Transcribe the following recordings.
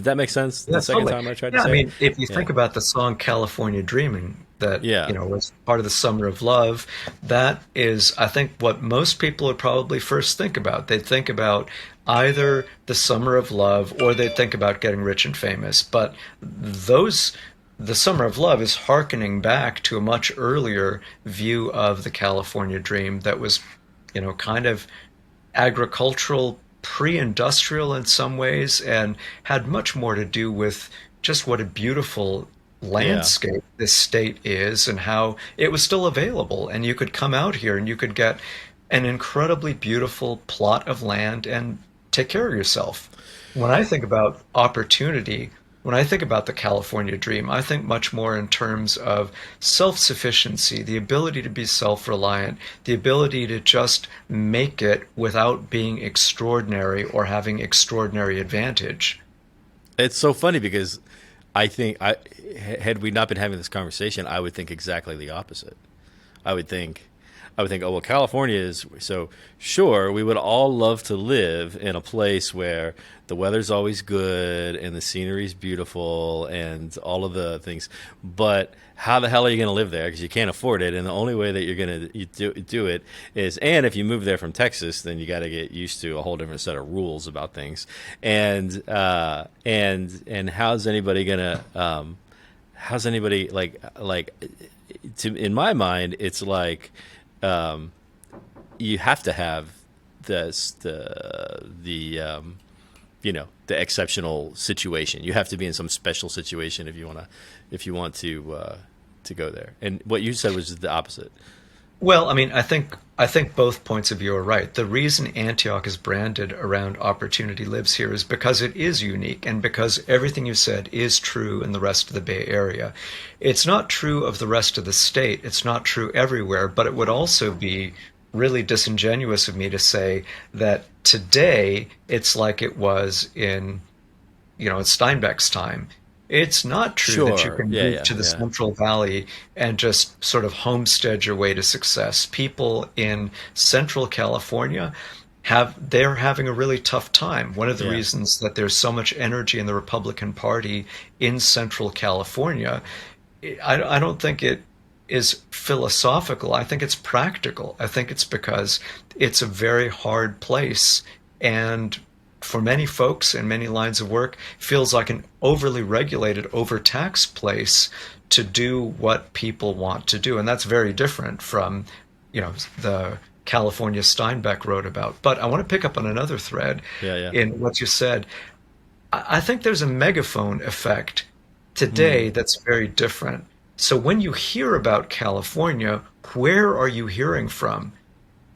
that make sense Yeah, the second totally. time I tried to Yeah, I say it? mean, if you Yeah. think about the song California Dreaming, that, Yeah. was part of the Summer of Love, that is, I think, what most people would probably first think about. They'd think about either the Summer of Love or they'd think about getting rich and famous. But those, the Summer of Love is hearkening back to a much earlier view of the California dream that was, kind of agricultural, pre-industrial in some ways, and had much more to do with just what a beautiful Yeah. landscape this state is and how it was still available. And you could come out here and you could get an incredibly beautiful plot of land and take care of yourself. When I think about opportunity, when I think about the California dream, I think much more in terms of self sufficiency, the ability to be self reliant, the ability to just make it without being extraordinary or having extraordinary advantage. It's so funny because I think had we not been having this conversation, I would think exactly the opposite. I would think, oh well, California is so sure. We would all love to live in a place where the weather's always good and the scenery's beautiful and all of the things. But how the hell are you going to live there? Because you can't afford it, and the only way that you're going to do it is, and if you move there from Texas, then you got to get used to a whole different set of rules about things. And how's anybody going to how's anybody like to in my mind it's like you have to have the the exceptional situation. You have to be in some special situation if you want to go there. And what you said was the opposite. Well, I mean, I think both points of view are right. The reason Antioch is branded around opportunity lives here is because it is unique and because everything you said is true in the rest of the Bay Area. It's not true of the rest of the state. It's not true everywhere, but it would also be really disingenuous of me to say that today it's like it was in Steinbeck's time. It's not true that you Sure. can Yeah. move Yeah. to the Yeah. Central Valley and just sort of homestead your way to success. People in Central California they're having a really tough time. One of the Yeah. reasons that there's so much energy in the Republican Party in Central California, I don't think it is philosophical. I think it's practical. I think it's because it's a very hard place, and for many folks in many lines of work, feels like an overly regulated, overtaxed place to do what people want to do. And that's very different from, the California Steinbeck wrote about. But I want to pick up on another thread Yeah. Yeah. in what you said. I think there's a megaphone effect Mm. today that's very different. So when you hear about California, where are you hearing from?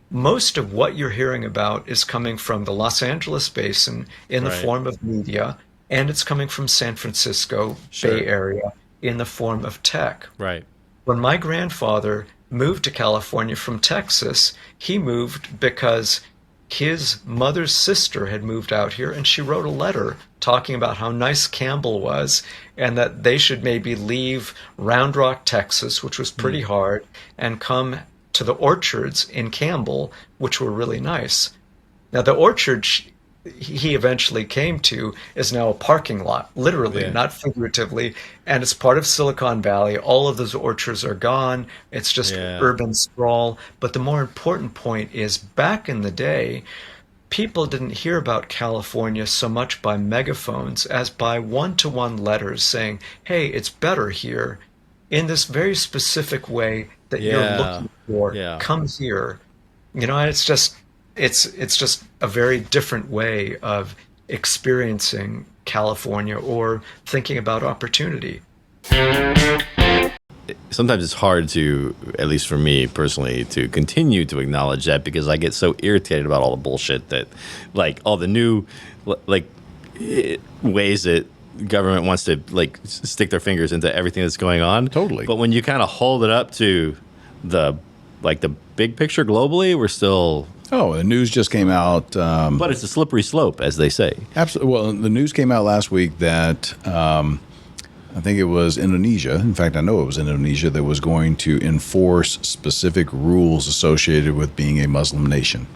Most of what you're hearing about is coming from the Los Angeles basin in the Right. form of media, and it's coming from San Francisco Bay Sure. Area in the form of tech. Right. When my grandfather moved to California from Texas, he moved because his mother's sister had moved out here and she wrote a letter talking about how nice Campbell was and that they should maybe leave Round Rock, Texas, which was pretty Mm. hard, and come to the orchards in Campbell, which were really nice. Now, the orchard he eventually came to is now a parking lot, literally, Yeah. not figuratively, and it's part of Silicon Valley. All of those orchards are gone. It's just Yeah. urban sprawl. But the more important point is back in the day, people didn't hear about California so much by megaphones as by one-to-one letters saying, hey, it's better here in this very specific way that you're Yeah. looking for. Yeah. Come here. And it's just a very different way of experiencing California or thinking about opportunity. Sometimes it's hard to, at least for me personally, to continue to acknowledge that because I get so irritated about all the bullshit that, like, all the new, like, ways that government wants to stick their fingers into everything that's going on. Totally. But when you kind of hold it up to the the big picture globally, we're still. Oh, the news just came out. But it's a slippery slope, as they say. Absolutely. Well, the news came out last week that I think it was Indonesia. In fact, I know it was Indonesia that was going to enforce specific rules associated with being a Muslim nation.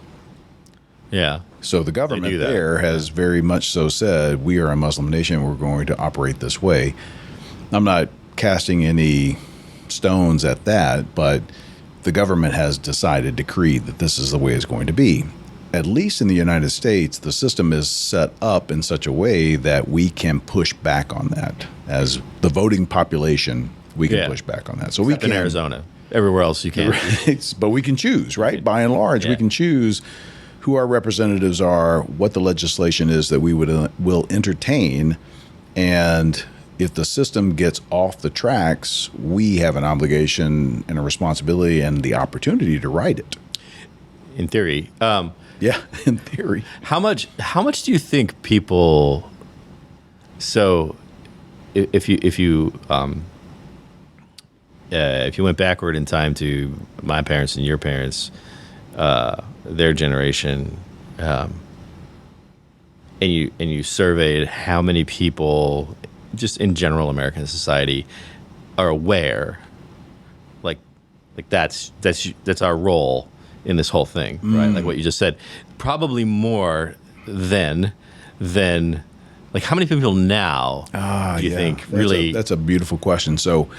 Yeah. So the government do that. there has very much so said, we are a Muslim nation, we're going to operate this way. I'm not casting any stones at that, but the government has decided, decreed that this is the way it's going to be. At least in the United States, the system is set up in such a way that we can push back on that. As the voting population, we can push back on that. So we Except in Arizona. Everywhere else you can't. But we can choose, right? By and large, we can choose who our representatives are, what the legislation is that we will entertain, and if the system gets off the tracks, we have an obligation and a responsibility and the opportunity to right it. In theory. Yeah, in theory. How much do you think people? So, if you went backward in time to my parents and your parents, their generation, and you surveyed how many people, just in general American society, are aware, like that's our role in this whole thing, right? Like what you just said, probably more than like how many people now do you think really? That's a beautiful question. So,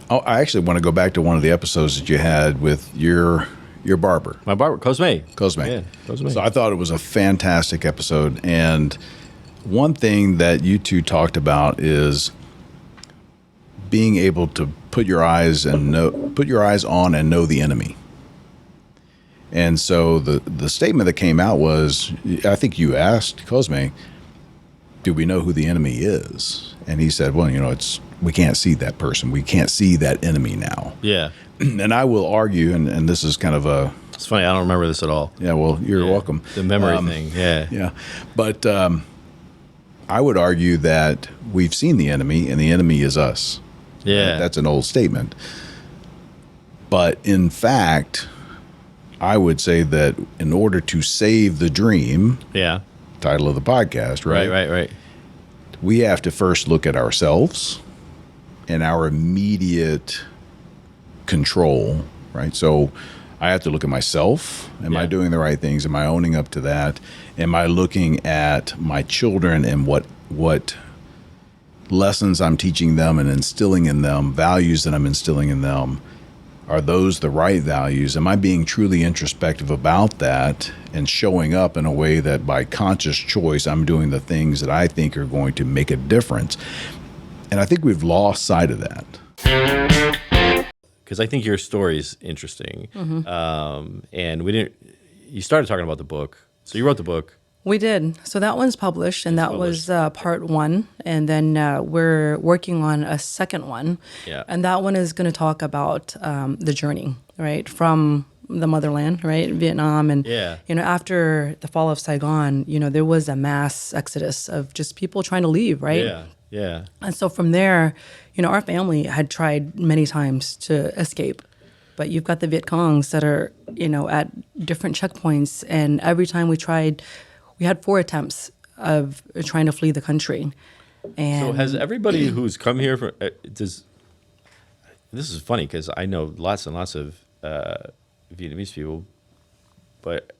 I actually want to go back to one of the episodes that you had with your barber. My barber, Cosme. Yeah, Cosme. So I thought it was a fantastic episode, and one thing that you two talked about is being able to put your eyes on and know the enemy. And so the statement that came out was, I think you asked Cosme, do we know who the enemy is? And he said, well, we can't see that person. We can't see that enemy now. Yeah. And I will argue, and this is kind of a... It's funny, I don't remember this at all. Yeah, well, you're welcome. The memory thing, yeah. Yeah. But I would argue that we've seen the enemy, and the enemy is us. Yeah. That's an old statement. But in fact, I would say that in order to save the dream, title of the podcast, Right. We have to first look at ourselves and our immediate control, right? So I have to look at myself. Am I doing the right things? Am I owning up to that? Am I looking at my children and what lessons I'm teaching them and instilling in them, values that I'm instilling in them? Are those the right values? Am I being truly introspective about that and showing up in a way that by conscious choice, I'm doing the things that I think are going to make a difference? And I think we've lost sight of that. Because I think your story's interesting. And you started talking about the book. So you wrote the book. We did. So that one's published, and that was part one. And then we're working on a second one. Yeah. And that one is going to talk about the journey, right, from the motherland, right, Vietnam. And, after the fall of Saigon, there was a mass exodus of just people trying to leave, right? Yeah. And so from there, our family had tried many times to escape. But you've got the Viet Congs that are, at different checkpoints. And every time we tried... We had 4 attempts of trying to flee the country. And so has everybody who's come here for this is funny because I know lots and lots of Vietnamese people, but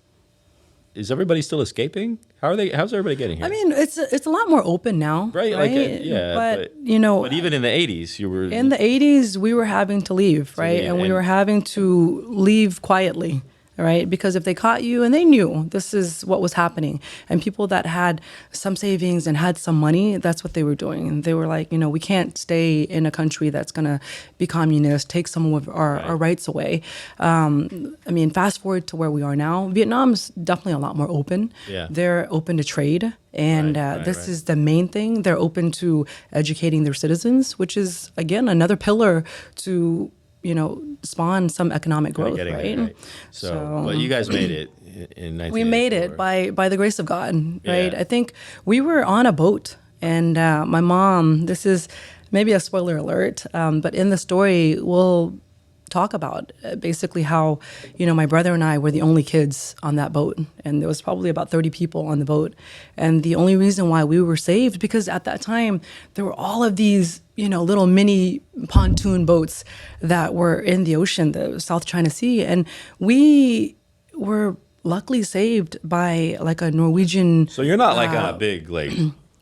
is everybody still escaping? How's everybody getting here? I mean, it's a lot more open now, right? But but even in the 80s, you were in the 80s we were having to leave, right? And we were having to leave quietly. Right? Because if they caught you, and they knew this is what was happening, and people that had some savings and had some money, that's what they were doing. And they were like, we can't stay in a country that's going to be communist, take some of our rights away. Fast forward to where we are now. Vietnam's definitely a lot more open. Yeah. They're open to trade. And this is the main thing. They're open to educating their citizens, which is, again, another pillar to spawn some economic growth, right? So, but you guys made it in 1984. We made it by the grace of God, right? I think we were on a boat, and my mom, this is maybe a spoiler alert, but in the story, we'll talk about basically how, my brother and I were the only kids on that boat, and there was probably about 30 people on the boat. And the only reason why we were saved, because at that time, there were all of these little mini pontoon boats that were in the ocean, the South China Sea. And we were luckily saved by like a Norwegian. So you're not like on a big like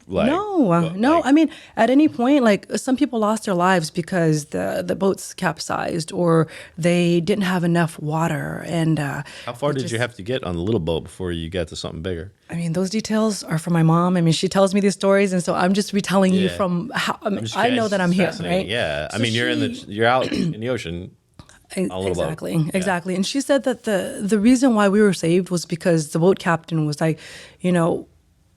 No. I mean, at any point, like some people lost their lives because the boats capsized or they didn't have enough water. And how far did you have to get on the little boat before you got to something bigger? I mean, those details are from my mom. I mean, she tells me these stories, and so I'm just retelling you from how I know that I'm here, right? Yeah, So I mean, you're out in the ocean. Exactly. And she said that the reason why we were saved was because the boat captain was like,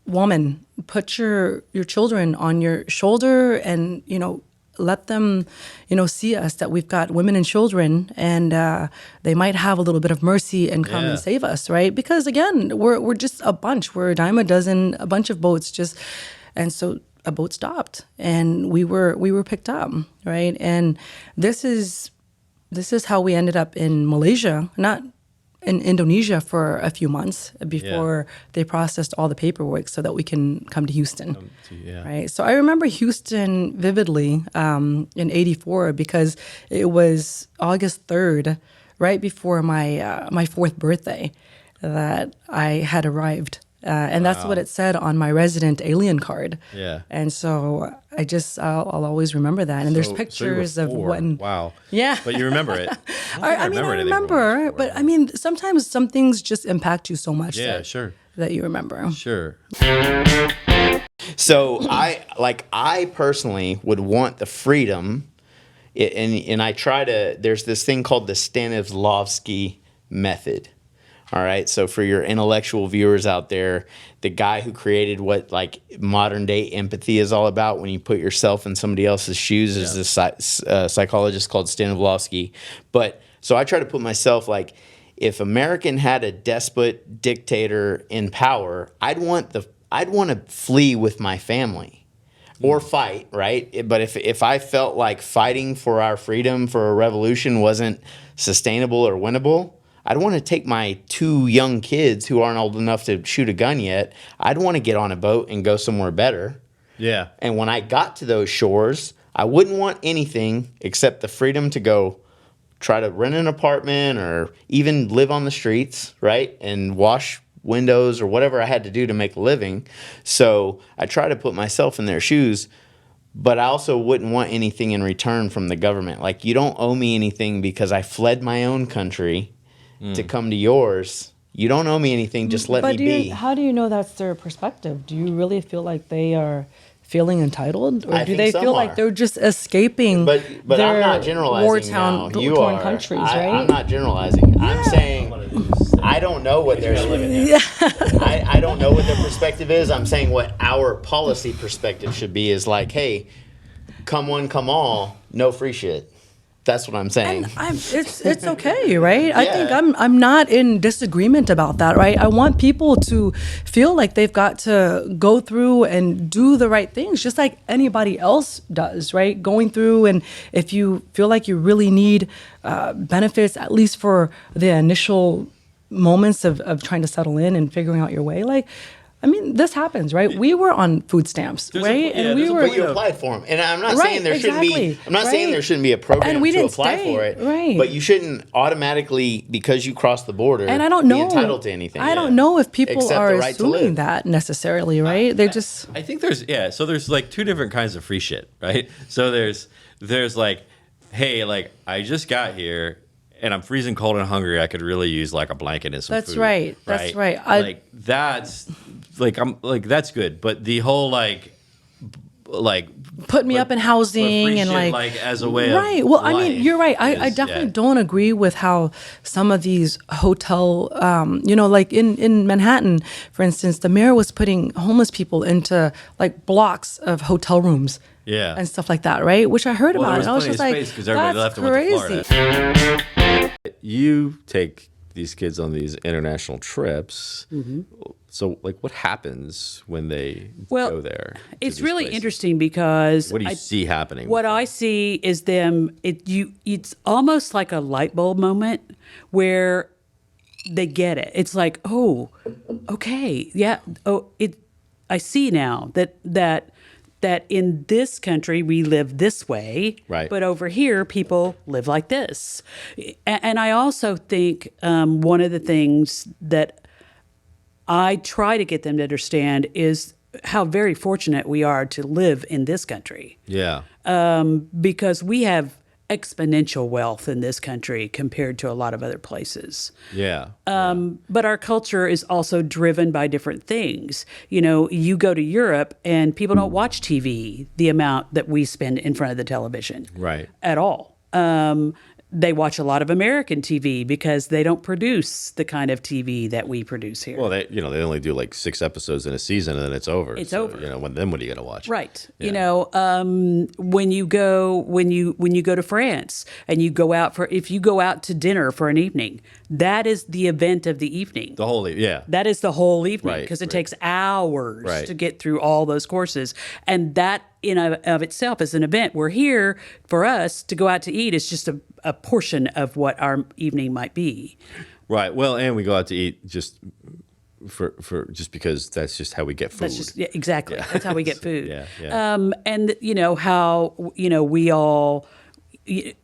woman, put your children on your shoulder and, let them, see us that we've got women and children and they might have a little bit of mercy and come and save us, right? Because again, we're just a bunch. We're a dime a dozen, a bunch of boats and so a boat stopped and we were picked up, right? And this is how we ended up in Malaysia, not in Indonesia for a few months before they processed all the paperwork so that we can come to Houston. Right. So I remember Houston vividly in '84 because it was August 3rd, right before my fourth birthday, that I had arrived. And that's what it said on my resident alien card. Yeah. And so I'll always remember that. And there's pictures so of when. Wow. Yeah. But you remember it. I remember, but I mean, sometimes some things just impact you so much. That you remember. Sure. So I personally would want the freedom, and I try to. There's this thing called the Stanislavski method. All right, so for your intellectual viewers out there, the guy who created what like modern day empathy is all about, when you put yourself in somebody else's shoes, is this psychologist called Stanislavski. But so I try to put myself like, if American had a despot dictator in power, I'd want to flee with my family or fight, right? But if I felt like fighting for our freedom for a revolution wasn't sustainable or winnable, I'd want to take my two young kids who aren't old enough to shoot a gun yet. I'd want to get on a boat and go somewhere better. Yeah. And when I got to those shores, I wouldn't want anything except the freedom to go try to rent an apartment or even live on the streets, right? And wash windows or whatever I had to do to make a living. So I try to put myself in their shoes, but I also wouldn't want anything in return from the government. Like, you don't owe me anything because I fled my own country to come to yours. You don't owe me anything. Just let me be. How do you know that's their perspective? Do you really feel like they are feeling entitled, or do they feel like they're just escaping? But I'm not generalizing now. You are. Countries, right? I'm not generalizing. Yeah. I'm saying I don't know what their I don't know what their perspective is. I'm saying what our policy perspective should be is like, hey, come one, come all, no free shit. That's what I'm saying. And it's okay, right? I think I'm not in disagreement about that, right? I want people to feel like they've got to go through and do the right things, just like anybody else does, right? Going through, and if you feel like you really need benefits, at least for the initial moments of trying to settle in and figuring out your way, like, I mean, this happens, right? We were on food stamps, right? And we were. But you applied for them, and I'm not saying there shouldn't be. I'm not saying there shouldn't be a program to apply for it, right? But you shouldn't automatically, because you crossed the border, and I don't know, be entitled to anything. I don't know if people are assuming that necessarily, right? They just. I think so there's like two different kinds of free shit, right? So there's like, hey, like I just got here. And I'm freezing cold and hungry. I could really use like a blanket and some food. That's right. That's good. But the whole like put me up in housing and like as a way right. Of well, I mean, you're right. I definitely don't agree with how some of these hotel, like in Manhattan, for instance, the mayor was putting homeless people into like blocks of hotel rooms. Yeah. And stuff like that, right? Which I heard about. And I was just like, that's crazy. You take these kids on these international trips. Mm-hmm. So, like, what happens when they go there? It's really interesting because what do you see happening? What I see is them. It's almost like a light bulb moment where they get it. It's like, oh, okay, yeah. Oh, I see now that that in this country we live this way, Right. but over here people live like this. And I also think one of the things that I try to get them to understand is how very fortunate we are to live in this country, Yeah. because we have exponential wealth in this country compared to a lot of other places. Yeah. But our culture is also driven by different things. You know, you go to Europe and people don't watch TV the amount that we spend in front of the television. Right. At all. They watch a lot of American TV because they don't produce the kind of TV that we produce here. Well, they only do like 6 episodes in a season, and then it's over. It's So, over. When are you going to watch? Right. Yeah. You know, when you go to France and you go out if you go out to dinner for an evening, that is the event of the evening. The whole, yeah. That is the whole evening Right, because it right. takes hours Right. to get through all those courses. And that in of itself is an event. We're here for us to go out to eat is just a portion of what our evening might be. Right. Well, and we go out to eat just for just because that's just how we get food. That's just exactly. That's how we get food. Yeah, yeah. And you know how we all,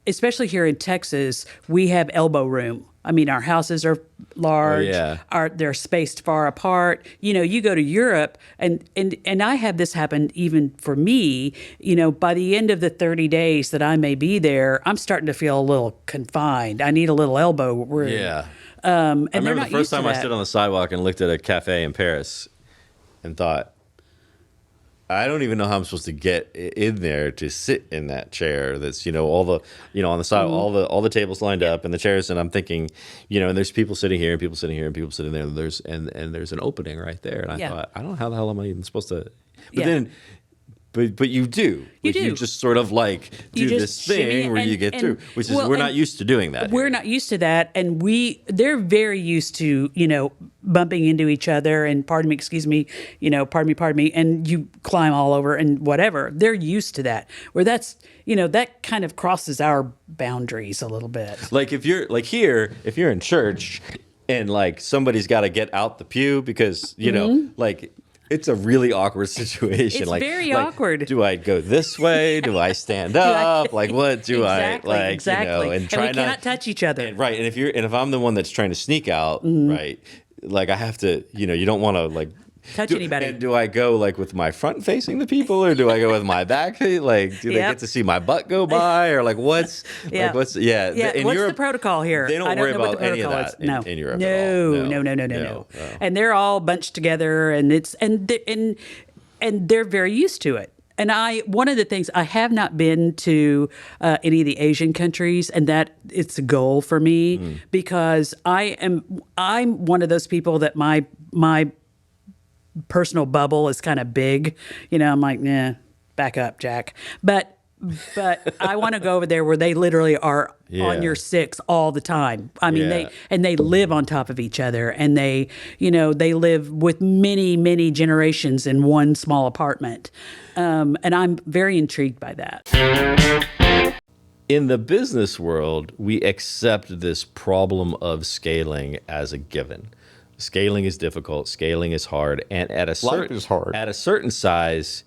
especially here in Texas, we have elbow room. I mean, our houses are large. yeah. They're spaced far apart. You know, you go to Europe, and I have this happen even for me. You know, by the end of the 30 days that I may be there, I'm starting to feel a little confined. I need a little elbow room. Yeah. And I remember the first time I stood on the sidewalk and looked at a cafe in Paris and thought, I don't even know how I'm supposed to get in there to sit in that chair. That's all the on the side, all the tables lined up and the chairs, and I'm thinking, and there's people sitting here and people sitting here and people sitting there. And there's an opening right there, and I thought, I don't know how the hell am I even supposed to. But then. But you do. You Like, do. You just sort of like do just this thing shimmy where you and- get and- through, which is well, we're not and used to doing that. We're here. not used to that, and they're very used to bumping into each other and pardon me, and you climb all over and whatever. They're used to that. Where that's that kind of crosses our boundaries a little bit. Like if you're if you're in church and like somebody's got to get out the pew because like it's a really awkward situation. It's like very like, awkward. Do I go this way? Do I stand up? Like what do Exactly, I like? exactly. And try we cannot touch each other. And, right. And if I'm the one that's trying to sneak out, right? Like I have to. You don't want to like. Touch anybody. And do I go like with my front facing the people, or do I go with my back? Like, do they Yep. get to see my butt go by, or like what's Yeah. like what's yeah? In What's Europe, the protocol here? They don't I worry know what about the any of protocol that is. No. in Europe. No, at all. no. And they're all bunched together, and they're very used to it. And one of the things, I have not been to any of the Asian countries, and that it's a goal for me because I'm one of those people that my personal bubble is kind of big. I'm like, nah, back up, Jack. But I want to go over there where they literally are Yeah. on your six all the time. I mean, Yeah. they live on top of each other, and they live with many generations in one small apartment. And I'm very intrigued by that. In the business world, we accept this problem of scaling as a given. Scaling is difficult. Scaling is hard, and at a certain size,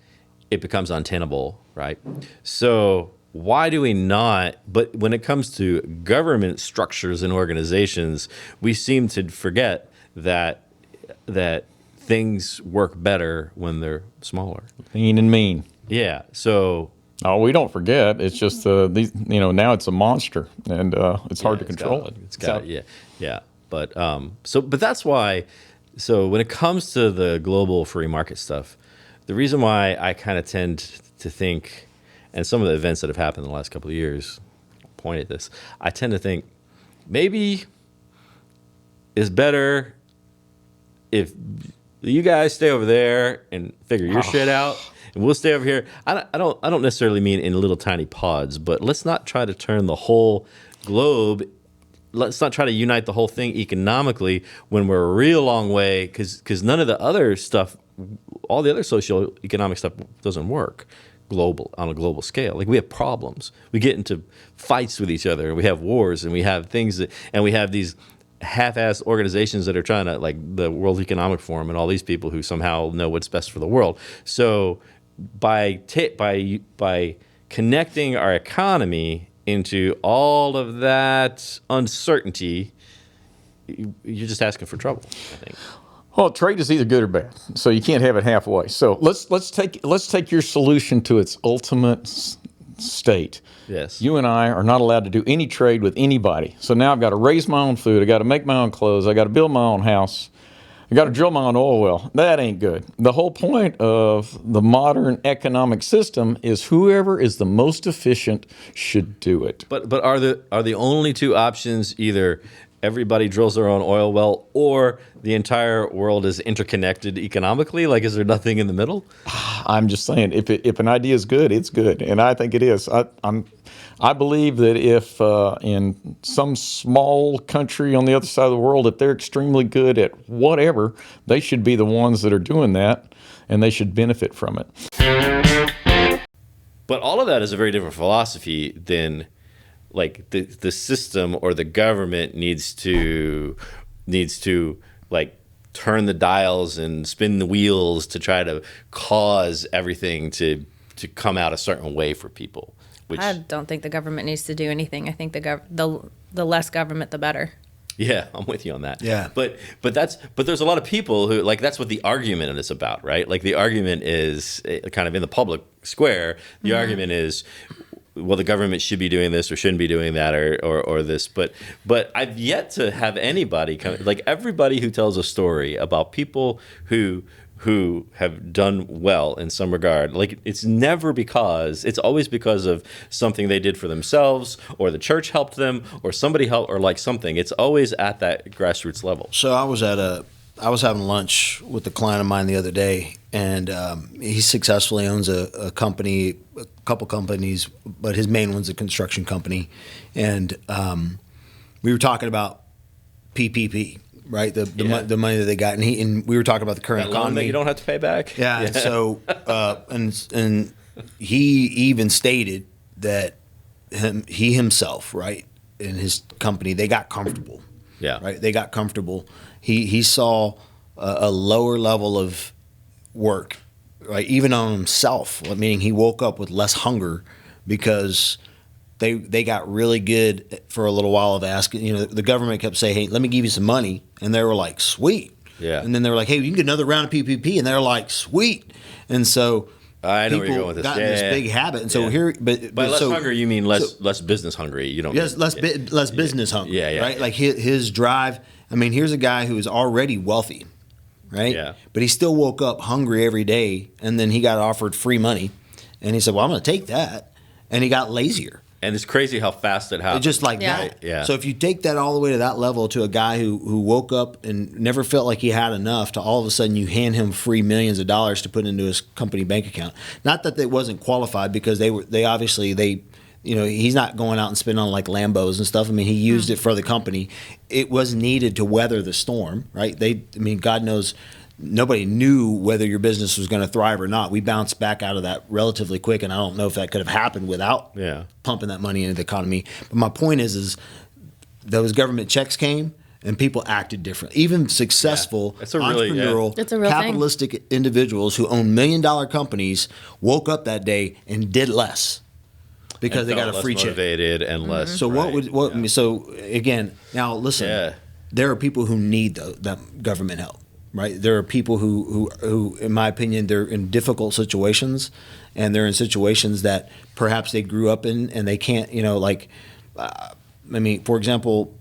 it becomes untenable, right? So why do we not? But when it comes to government structures and organizations, we seem to forget that things work better when they're smaller. Lean and mean. Yeah. So Oh, we don't forget. It's just these. Now it's a monster, and it's hard to control it. It's got yeah. But but that's why. So when it comes to the global free market stuff, the reason why I kind of tend to think, and some of the events that have happened in the last couple of years point at this, I tend to think maybe it's better if you guys stay over there and figure your shit out, and we'll stay over here. I don't necessarily mean in little tiny pods, but let's not try to turn the whole globe. Let's not try to unite the whole thing economically when we're a real long way, because none of the other stuff, all the other socioeconomic stuff doesn't work on a global scale. Like we have problems. We get into fights with each other, and we have wars, and we have things and we have these half-assed organizations that are trying to, like the World Economic Forum and all these people who somehow know what's best for the world. So by connecting our economy into all of that uncertainty, you're just asking for trouble, I think. Well, trade is either good or bad, so you can't have it halfway. So let's take your solution to its ultimate state. Yes. You and I are not allowed to do any trade with anybody. So now I've got to raise my own food. I got to make my own clothes. I got to build my own house. I got to drill my own oil well. That ain't good. The whole point of the modern economic system is whoever is the most efficient should do it. But are the only two options either everybody drills their own oil well or the entire world is interconnected economically? Like, is there nothing in the middle? I'm just saying, if an idea is good, it's good, and I think it is. I believe that if in some small country on the other side of the world, if they're extremely good at whatever, they should be the ones that are doing that, and they should benefit from it. But all of that is a very different philosophy than, like, the system or the government needs to like turn the dials and spin the wheels to try to cause everything to come out a certain way for people. Which, I don't think the government needs to do anything. I think the less government, the better. yeah, I'm with you on that. Yeah. But there's a lot of people who, like, that's what the argument is about, right? Like, the argument is kind of in the public square. The argument is, well, the government should be doing this or shouldn't be doing that or this. But I've yet to have anybody come, like, everybody who tells a story about people who have done well in some regard, like, it's always because of something they did for themselves, or the church helped them, or somebody helped, or like something. It's always at that grassroots level. So I was having lunch with a client of mine the other day, and he successfully owns a company, a couple companies, but his main one's a construction company. And we were talking about PPP, right? The money that they got, and we were talking about the current That loan economy that you don't have to pay back. Yeah. And so, and he even stated that he himself, right, in his company, they got comfortable. Yeah. Right. They got comfortable. He saw a lower level of work, right, even on himself, meaning he woke up with less hunger because they got really good for a little while of asking. The government kept saying, hey, let me give you some money. And they were like, sweet. Yeah. And then they were like, hey, you can get another round of PPP. And they're like, sweet. And so I know where you're going with this. Got in this big habit. And so here, but by less so, hungry, you mean less business hungry. You don't. Yes, less business hungry. Yeah. Right. Like his drive. I mean, here's a guy who is already wealthy, right? Yeah. But he still woke up hungry every day, and then he got offered free money, and he said, "Well, I'm going to take that," and he got lazier. And it's crazy how fast it happened. Just like that. Yeah. So if you take that all the way to that level, to a guy who woke up and never felt like he had enough, to all of a sudden you hand him free millions of dollars to put into his company bank account. Not that they wasn't qualified, because they obviously he's not going out and spending on like Lambos and stuff. I mean, he used it for the company. It was needed to weather the storm, right? God knows nobody knew whether your business was going to thrive or not. We bounced back out of that relatively quick, and I don't know if that could have happened without pumping that money into the economy. But my point is those government checks came, and people acted different. Even successful, entrepreneurial, It's a real capitalistic individuals who own $1 million companies woke up that day and did less because they got a free check. Motivated and less. So So again, now listen. Yeah. There are people who need that government help. Right, there are people who, in my opinion, they're in difficult situations, and they're in situations that perhaps they grew up in, and they can't, for example,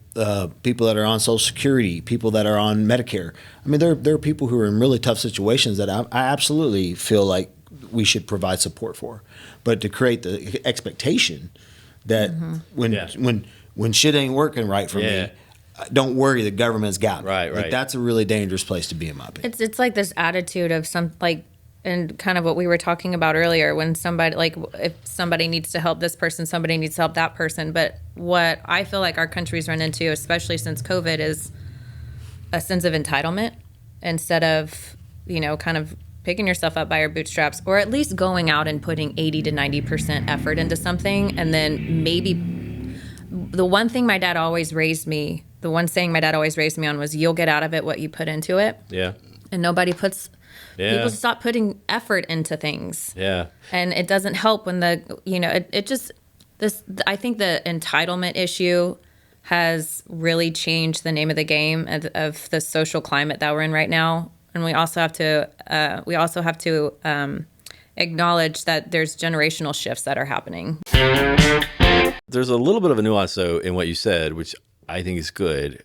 people that are on Social Security, people that are on Medicare. I mean, there are people who are in really tough situations that I absolutely feel like we should provide support for, but to create the expectation that when shit ain't working right for me, don't worry, the government's got me. Right. Like, that's a really dangerous place to be, in my opinion. It's like this attitude of and kind of what we were talking about earlier, when somebody, like, if somebody needs to help this person, somebody needs to help that person. But what I feel like our country's run into, especially since COVID, is a sense of entitlement instead of, kind of picking yourself up by your bootstraps, or at least going out and putting 80 to 90% effort into something. And then maybe the one saying my dad always raised me on was, you'll get out of it what you put into it. Yeah. And nobody puts Yeah. People stop putting effort into things. Yeah. And it doesn't help when I think the entitlement issue has really changed the name of the game of the social climate that we're in right now. And we also have to acknowledge that there's generational shifts that are happening. There's a little bit of a nuance, though, in what you said, which I think is good.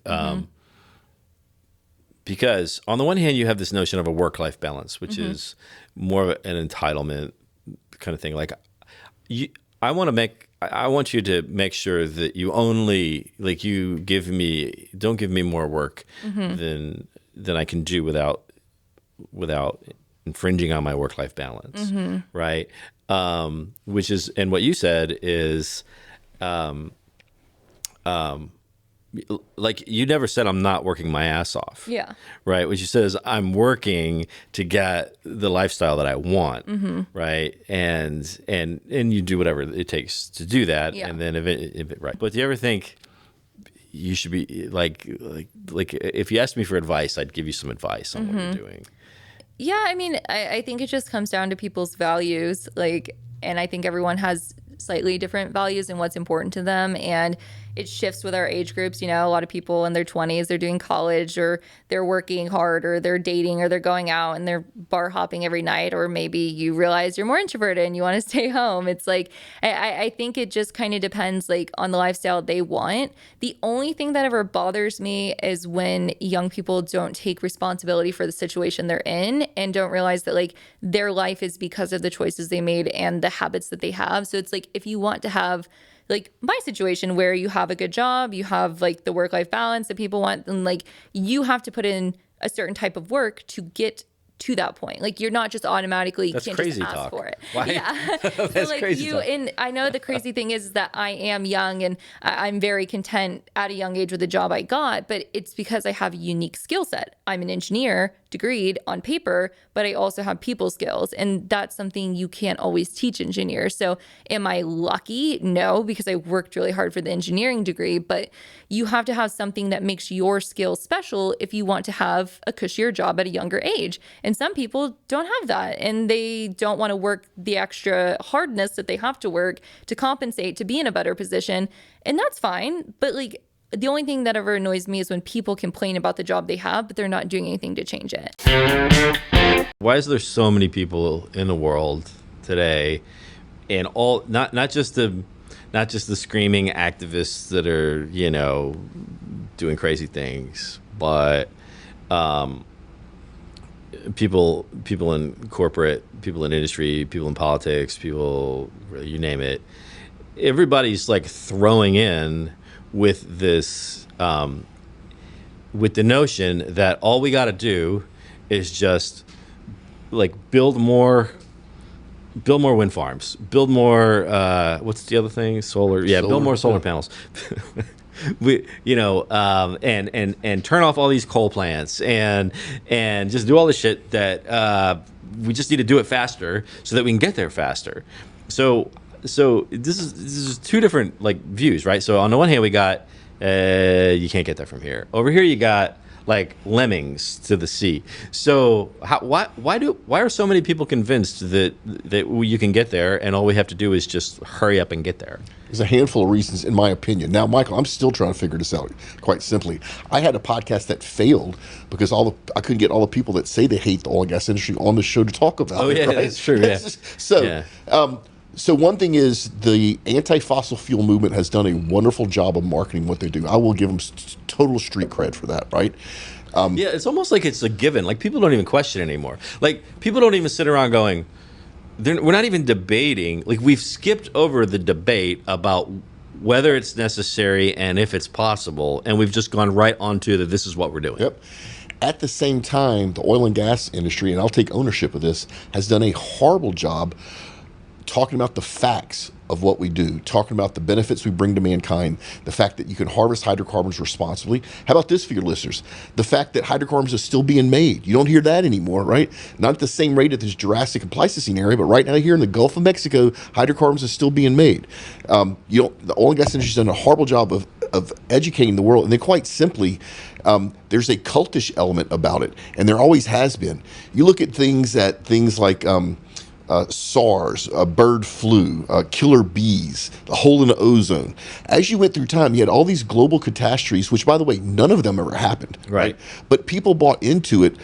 Because on the one hand, you have this notion of a work-life balance, which is more of an entitlement kind of thing. Like, I want you to make sure that you only, like, don't give me more work than I can do without infringing on my work-life balance, right? Which is, and what you said is, like, you never said I'm not working my ass off. Yeah. Right. What you said is I'm working to get the lifestyle that I want. Right. And you do whatever it takes to do that. Yeah. And then right. But do you ever think you should be like if you asked me for advice, I'd give you some advice on what you're doing. Yeah. I mean, I think it just comes down to people's values. And I think everyone has slightly different values and what's important to them. And it shifts with our age groups. A lot of people in their 20s, they're doing college, or they're working hard, or they're dating, or they're going out and they're bar hopping every night. Or maybe you realize you're more introverted and you want to stay home. It's like, I think it just kind of depends on the lifestyle they want. The only thing that ever bothers me is when young people don't take responsibility for the situation they're in and don't realize that their life is because of the choices they made and the habits that they have. So it's if you want to have my situation where you have a good job, you have the work-life balance that people want, and you have to put in a certain type of work to get to that point. You're not just automatically, That's can't crazy just ask talk. for it. Why? Yeah. That's crazy talk. And I know the crazy thing is that I am young and I'm very content at a young age with the job I got, but it's because I have a unique skill set. I'm an engineer, degreed on paper, but I also have people skills. And that's something you can't always teach engineers. So am I lucky? No, because I worked really hard for the engineering degree, but you have to have something that makes your skill special if you want to have a cushier job at a younger age. And some people don't have that, and they don't want to work the extra hardness that they have to work to compensate to be in a better position. And that's fine. But the only thing that ever annoys me is when people complain about the job they have, but they're not doing anything to change it. Why is there so many people in the world today, and all not just the screaming activists that are doing crazy things, but people in corporate, people in industry, people in politics, people, you name it, everybody's throwing in with this, with the notion that all we got to do is just build more wind farms, build more, what's the other thing? Solar. Yeah. Build more solar panels. And turn off all these coal plants and just do all the shit that, we just need to do it faster so that we can get there faster. So this is two different views, right? So on the one hand, we got you can't get that from here. Over here, you got lemmings to the sea. So why are so many people convinced that you can get there, and all we have to do is just hurry up and get there? There's a handful of reasons, in my opinion. Now, Michael, I'm still trying to figure this out. Quite simply, I had a podcast that failed because I couldn't get all the people that say they hate the oil and gas industry on the show to talk about it. Oh yeah, right? that's true. Yeah. So one thing is the anti-fossil fuel movement has done a wonderful job of marketing what they do. I will give them total street cred for that, right? Yeah, it's almost like it's a given. People don't even question it anymore. People don't even sit around going, we're not even debating. We've skipped over the debate about whether it's necessary and if it's possible, and we've just gone right on to this is what we're doing. Yep. At the same time, the oil and gas industry, and I'll take ownership of this, has done a horrible job talking about the facts of what we do, talking about the benefits we bring to mankind, the fact that you can harvest hydrocarbons responsibly. How about this for your listeners? The fact that hydrocarbons are still being made. You don't hear that anymore, right? Not at the same rate at this Jurassic and Pleistocene area, but right now here in the Gulf of Mexico, hydrocarbons are still being made. The oil and gas industry has done a horrible job of of educating the world. And then quite simply, there's a cultish element about it, and there always has been. You look at things like SARS, bird flu, killer bees, the hole in the ozone. As you went through time, you had all these global catastrophes, which, by the way, none of them ever happened. Right. But people bought into it.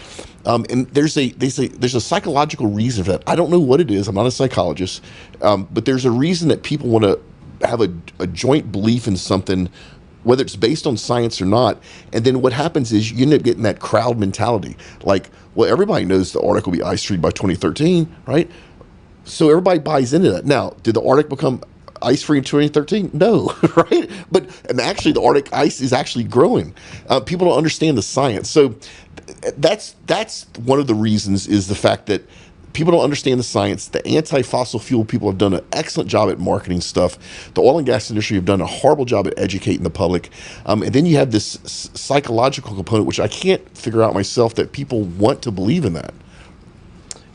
And there's a psychological reason for that. I don't know what it is. I'm not a psychologist. But there's a reason that people want to have a joint belief in something, whether it's based on science or not. And then what happens is you end up getting that crowd mentality. Like, well, everybody knows the Arctic will be ice-free by 2013, right? So everybody buys into that. Now, did the Arctic become ice-free in 2013? No, right? And actually, the Arctic ice is actually growing. People don't understand the science. So that's one of the reasons, is the fact that people don't understand the science. The anti-fossil fuel people have done an excellent job at marketing stuff. The oil and gas industry have done a horrible job at educating the public. And then you have this psychological component, which I can't figure out myself, that people want to believe in that.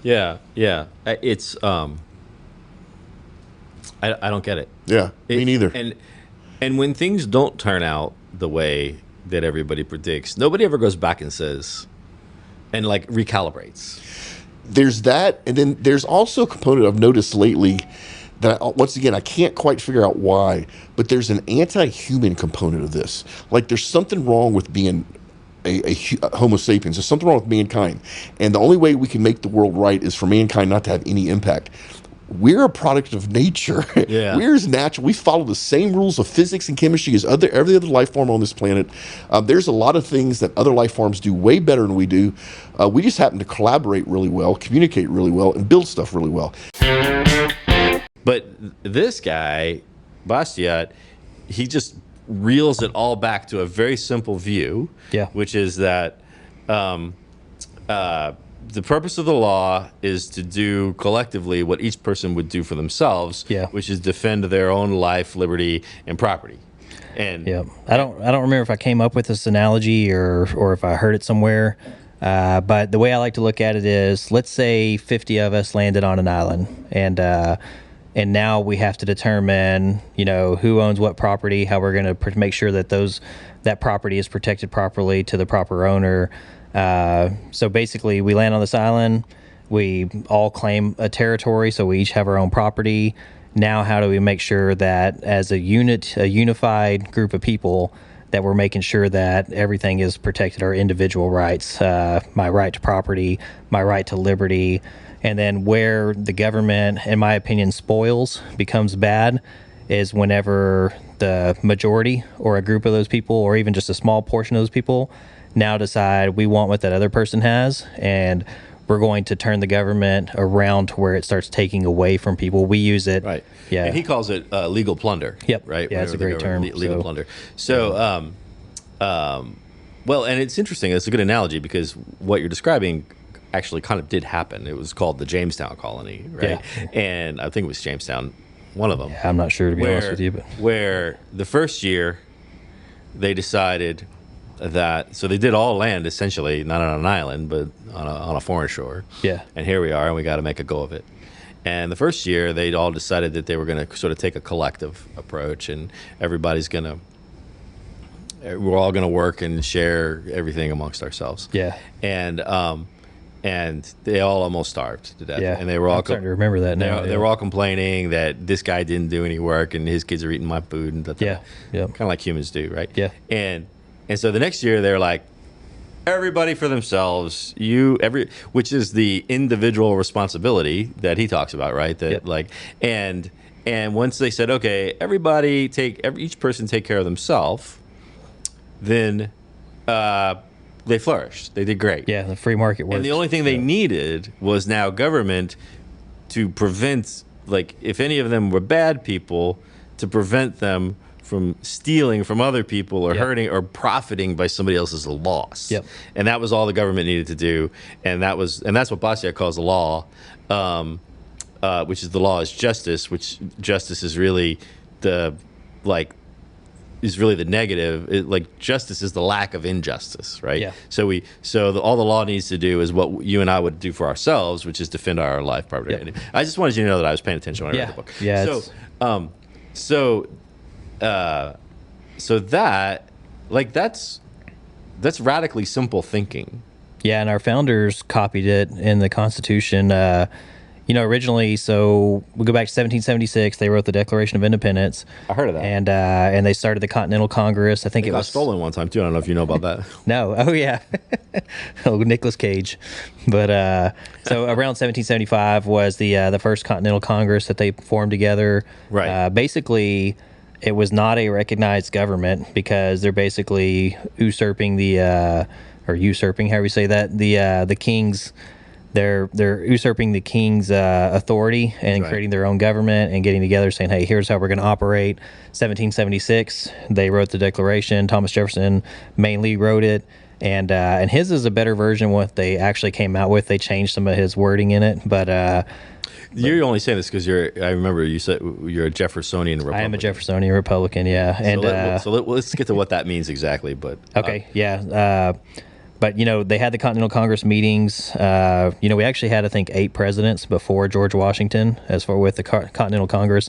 Yeah. It's I don't get it. Yeah, me neither. And when things don't turn out the way that everybody predicts, nobody ever goes back and says, and like recalibrates. There's that, and then there's also a component I've noticed lately that, once again, I can't quite figure out why, but there's an anti-human component of this. Like, there's something wrong with being a Homo sapiens. There's something wrong with mankind. And the only way we can make the world right is for mankind not to have any impact. We're a product of nature. Yeah. We're as natural. We follow the same rules of physics and chemistry as every other life form on this planet. There's a lot of things that other life forms do way better than we do. We just happen to collaborate really well, communicate really well, and build stuff really well. But this guy, Bastiat, he just reels it all back to a very simple view, which is that the purpose of the law is to do collectively what each person would do for themselves, which is defend their own life, liberty, and property. And I don't remember if I came up with this analogy or if I heard it somewhere. But the way I like to look at it is, let's say 50 of us landed on an island, and now we have to determine, who owns what property, how we're going to make sure that that property is protected properly to the proper owner. So basically, we land on this island. We all claim a territory, so we each have our own property. Now, how do we make sure that as a unified group of people, that we're making sure that everything is protected, our individual rights, my right to property, my right to liberty. And then where the government, in my opinion, becomes bad is whenever the majority or a group of those people, or even just a small portion of those people, now decide we want what that other person has, and we're going to turn the government around to where it starts taking away from people. We use it. Right. Yeah. And he calls it legal plunder. Yep. Right. Yeah, it's a great term. Legal plunder. So, well, and it's interesting. It's a good analogy, because what you're describing actually kind of did happen. It was called the Jamestown Colony, right? Yeah. And I think it was Jamestown, one of them. Yeah, I'm not sure, to be honest with you. But where the first year they decided that, so they did all land essentially, not on an island, but on a foreign shore. Yeah. And here we are, and we got to make a go of it. And the first year, they'd all decided that they were going to sort of take a collective approach, and we're all going to work and share everything amongst ourselves. Yeah. And they all almost starved to death. Yeah. And they were all I'm starting to remember that now. They were all complaining that this guy didn't do any work, and his kids are eating my food, and yeah. Kind of like humans do, right? Yeah. And so the next year, they're like, everybody for themselves, which is the individual responsibility that he talks about, right? That and once they said, okay, each person take care of themselves, then they flourished. They did great. Yeah, the free market works. And the only thing they needed was now government to prevent, like, if any of them were bad people, to prevent them from stealing from other people or hurting or profiting by somebody else's loss. Yep. And that was all the government needed to do. And that's what Bastiat calls the law, which is the law is justice, which justice is really the negative. Justice is the lack of injustice, right? Yeah. All the law needs to do is what you and I would do for ourselves, which is defend our life, property. Yep. I just wanted you to know that I was paying attention when I read the book. Yeah. So that, like, that's radically simple thinking. Yeah, and our founders copied it in the Constitution. Originally, so we go back to 1776. They wrote the Declaration of Independence. I heard of that. And they started the Continental Congress. I think It it got was stolen one time too. I don't know if you know about that. No. Oh yeah. Oh, Nicolas Cage. But so around 1775 was the first Continental Congress that they formed together. Right. Basically, it was not a recognized government because they're basically usurping however you say that, the king's. They're usurping the king's authority and creating their own government and getting together saying, hey, here's how we're going to operate. 1776, they wrote the Declaration. Thomas Jefferson mainly wrote it. And his is a better version of what they actually came out with. They changed some of his wording in it. But you're only saying this because I remember you said you're a Jeffersonian Republican. I am a Jeffersonian Republican, yeah. And let's get to what that means exactly. But okay, yeah. But, they had the Continental Congress meetings. We actually had, I think, 8 presidents before George Washington as far with the Continental Congress.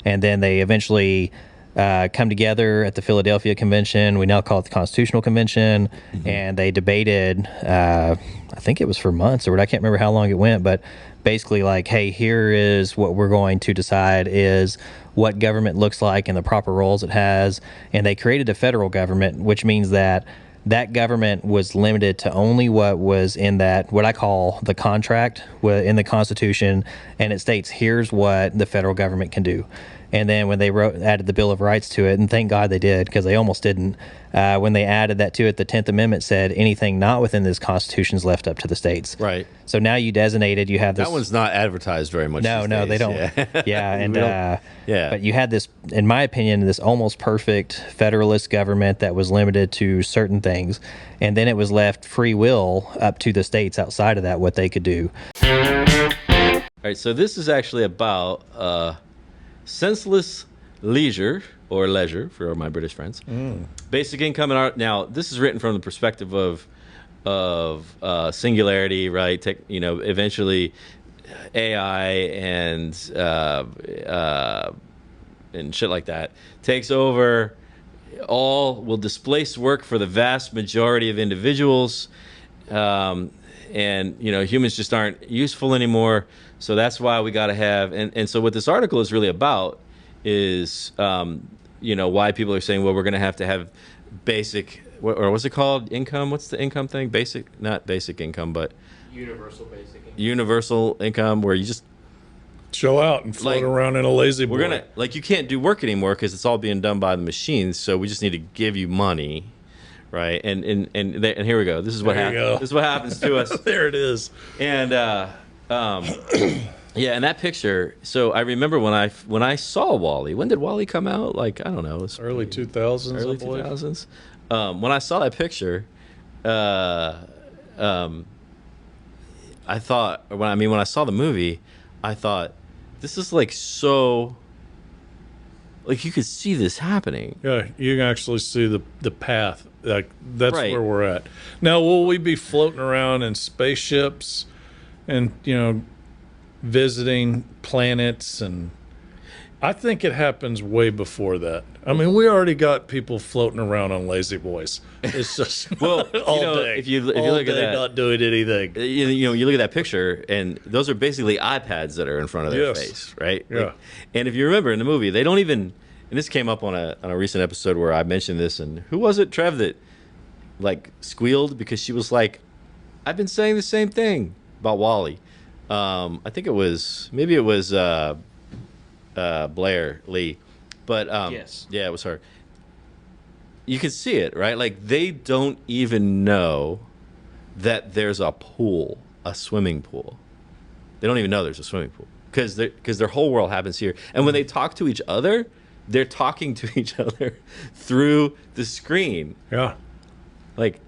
And then they eventually come together at the Philadelphia Convention. We now call it the Constitutional Convention. Mm-hmm. And they debated, I think it was for months, or I can't remember how long it went, but basically like, hey, here is what we're going to decide is what government looks like and the proper roles it has. And they created a federal government, which means that government was limited to only what was in that, what I call the contract in the Constitution, and it states here's what the federal government can do. And then when they added the Bill of Rights to it, and thank God they did because they almost didn't, when they added that to it, the 10th Amendment said anything not within this Constitution is left up to the states. Right. So now you designated, you have this. That one's not advertised very much. No, they don't. Yeah, yeah and yeah. But you had this, in my opinion, this almost perfect federalist government that was limited to certain things, and then it was left free will up to the states outside of that what they could do. All right, so this is actually about senseless leisure or leisure for my British friends. Basic income and art. Now, this is written from the perspective of singularity, right? Eventually AI and shit like that takes over. All will displace work for the vast majority of individuals, and humans just aren't useful anymore. So that's why we got to have, and so what this article is really about is, why people are saying, well, we're going to have basic, or what's it called? Income? What's the income thing? Not basic income, but Universal basic income. Universal income, where you just chill out and float around in a lazy boy. We're going to, you can't do work anymore because it's all being done by the machines. So we just need to give you money. Right. And here we go. This is what happens. This is what happens to us. There it is. And, yeah, and that picture. So I remember when I saw Wall-E. When did Wall-E come out? Like, I don't know. It was early 2000s. Early 2000s. When I saw that picture, I thought. When I saw the movie, I thought, this is like so. Like you could see this happening. Yeah, you can actually see the path. Like that's Right. where we're at. Now, will we be floating around in spaceships and visiting planets? And I think it happens way before that. I mean, we already got people floating around on lazy boys. It's just all day. If you all look at day that, not doing anything. you look at that picture, and those are basically iPads that are in front of their Yes. face, right? Yeah. Like, and if you remember in the movie, they don't even. And this came up on a recent episode where I mentioned this, and who was it, Trev, that like squealed because she was like, "I've been saying the same thing about Wall-E." I think it was Blair Lee, but Yes. yeah, it was her. You can see it, right? Like they don't even know that there's a pool, a swimming pool. They don't even know there's a swimming pool because their whole world happens here. And when they talk to each other, they're talking to each other through the screen. Yeah, like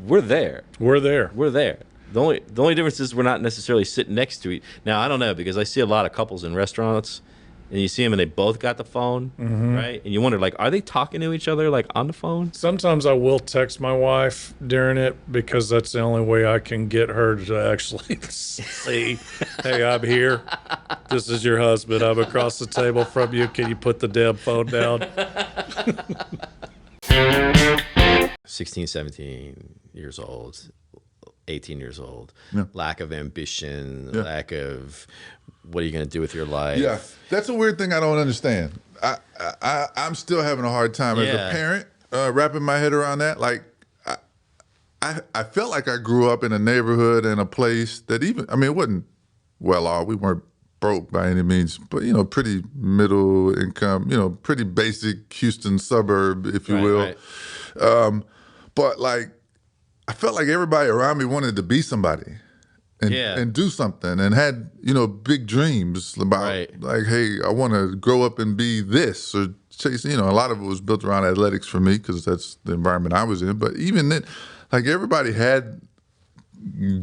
we're there. we're there. We're there. The only difference is we're not necessarily sitting next to each. Now I don't know because I see a lot of couples in restaurants, and you see them and they both got the phone, right? And you wonder, like, are they talking to each other, like, on the phone? Sometimes I will text my wife during it because that's the only way I can get her to actually see, hey, I'm here. This is your husband. I'm across the table from you. Can you put the damn phone down? 16, 17 years old, 18 years old, Yeah. lack of ambition, Yeah. lack of what are you going to do with your life? Yeah, that's a weird thing I don't understand. I'm still having a hard time as a Yeah. parent wrapping my head around that. Like, I felt like I grew up in a neighborhood and a place that even, I mean, it wasn't well off. We weren't broke by any means, but, you know, pretty middle income, you know, pretty basic Houston suburb, if you Right, will. right. But like, I felt like everybody around me wanted to be somebody and do something and had, you know, big dreams about like, hey, I want to grow up and be this or chase, you know, a lot of it was built around athletics for me because that's the environment I was in. But even then, like everybody had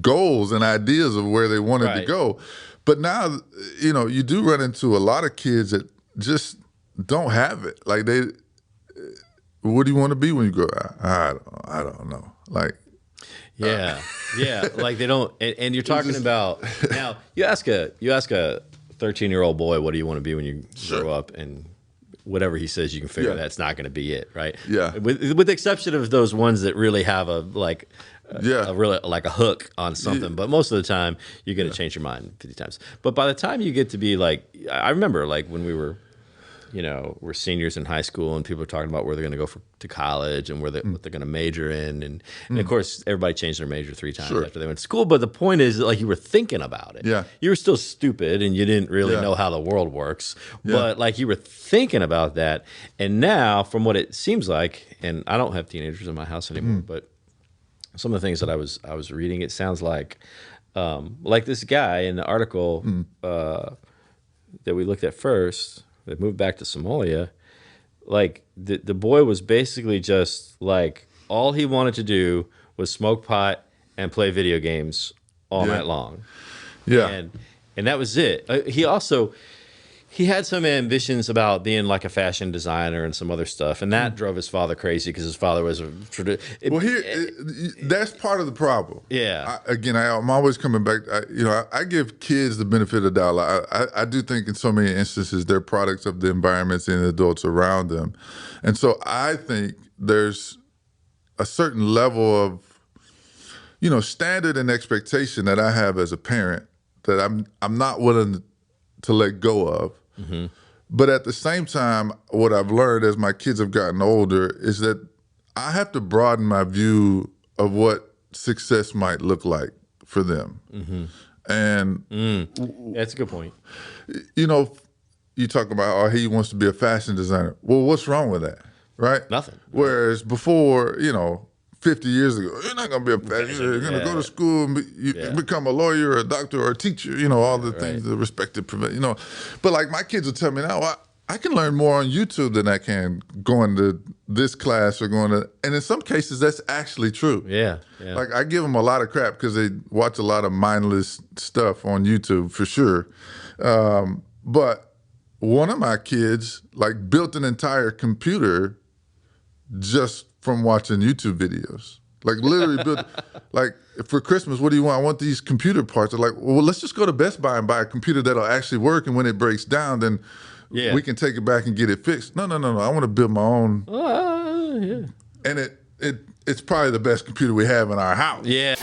goals and ideas of where they wanted to go. But now, you know, you do run into a lot of kids that just don't have it. Like what do you want to be when you grow up? I don't know. Like, yeah, like they don't. And you're talking about now. You ask a 13-year-old boy, what do you want to be when you grow up, and whatever he says, you can figure that's not going to be it, right? Yeah. With the exception of those ones that really have a really like a hook on something, but most of the time you're going to change your mind 50 times. But by the time you get to be like, I remember like when we were, you know, we're seniors in high school and people are talking about where they're going to go to college and what they're going to major in. And of course, everybody changed their major 3 times after they went to school. But the point is that, like, you were thinking about it. Yeah. You were still stupid and you didn't really know how the world works. Yeah. But, like, you were thinking about that. And now, from what it seems like, and I don't have teenagers in my house anymore, but some of the things that I was reading, it sounds like this guy in the article that we looked at first, that moved back to Somalia, like the boy was basically just like all he wanted to do was smoke pot and play video games all night long. Yeah. And that was it. He had some ambitions about being like a fashion designer and some other stuff, and that drove his father crazy because his father was that's part of the problem. Yeah. I'm always coming back. I give kids the benefit of the doubt. I do think in so many instances they're products of the environments and the adults around them, and so I think there's a certain level of, you know, standard and expectation that I have as a parent that I'm not willing to let go of. Mm-hmm. But at the same time, what I've learned as my kids have gotten older is that I have to broaden my view of what success might look like for them. Mm-hmm. And that's a good point. You know, you talk about, he wants to be a fashion designer. Well, what's wrong with that, right? Nothing. Whereas before, you know, 50 years ago, you're not going to be a fashion designer. You're going to go to school and become a lawyer or a doctor or a teacher, you know, all the things, the respected profession, you know. But like my kids will tell me now, I can learn more on YouTube than I can going to this class or going to, and in some cases that's actually true. Yeah. Like I give them a lot of crap because they watch a lot of mindless stuff on YouTube for sure. But one of my kids like built an entire computer just from watching YouTube videos. Like literally built, like for Christmas, what do you want? I want these computer parts. They're like, well, let's just go to Best Buy and buy a computer that'll actually work. And when it breaks down, then we can take it back and get it fixed. No. I want to build my own. And it's probably the best computer we have in our house. Yeah.